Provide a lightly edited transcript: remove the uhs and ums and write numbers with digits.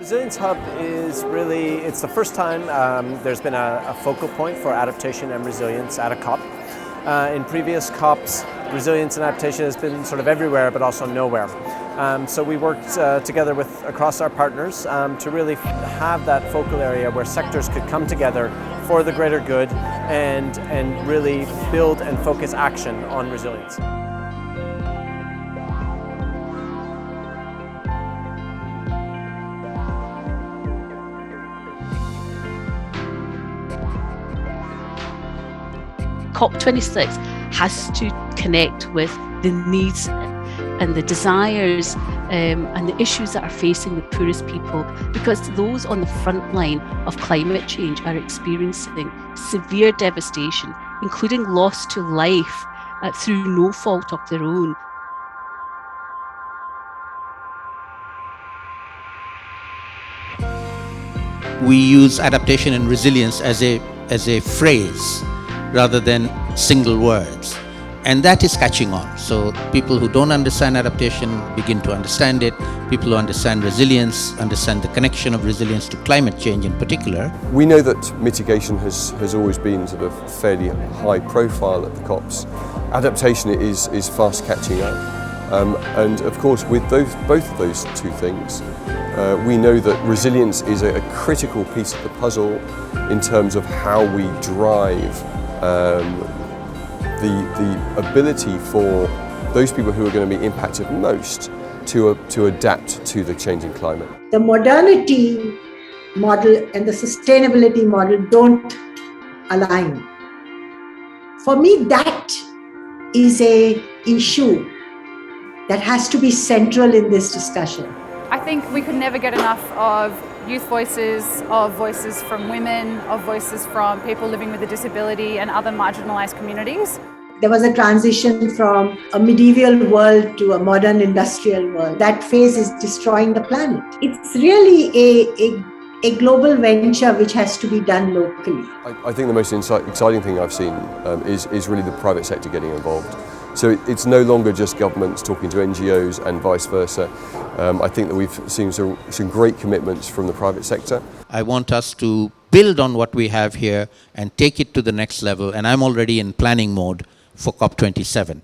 Resilience Hub is really, it's the first time there's been a focal point for adaptation and resilience at a COP. In previous COPs, resilience and adaptation has been sort of everywhere but also nowhere. So we worked together across our partners to really have that focal area where sectors could come together for the greater good and really build and focus action on resilience. COP26 has to connect with the needs and the desires and the issues that are facing the poorest people, because those on the front line of climate change are experiencing severe devastation, including loss to life through no fault of their own. We use adaptation and resilience as a phrase rather than single words. And that is catching on. So people who don't understand adaptation begin to understand it. People who understand resilience understand the connection of resilience to climate change in particular. We know that mitigation has always been sort of fairly high profile at the COPs. Adaptation is fast catching up. And of course, with both of those two things, we know that resilience is a critical piece of the puzzle in terms of how we drive the ability for those people who are going to be impacted most to adapt to the changing climate. The modernity model and the sustainability model don't align. For me, that is an issue that has to be central in this discussion. I think we could never get enough of youth voices, of voices from women, of voices from people living with a disability and other marginalised communities. There was a transition from a medieval world to a modern industrial world. That phase is destroying the planet. It's really a global venture which has to be done locally. I think the most exciting thing I've seen is really the private sector getting involved. So it's no longer just governments talking to NGOs and vice versa. I think that we've seen some great commitments from the private sector. I want us to build on what we have here and take it to the next level, and I'm already in planning mode for COP27.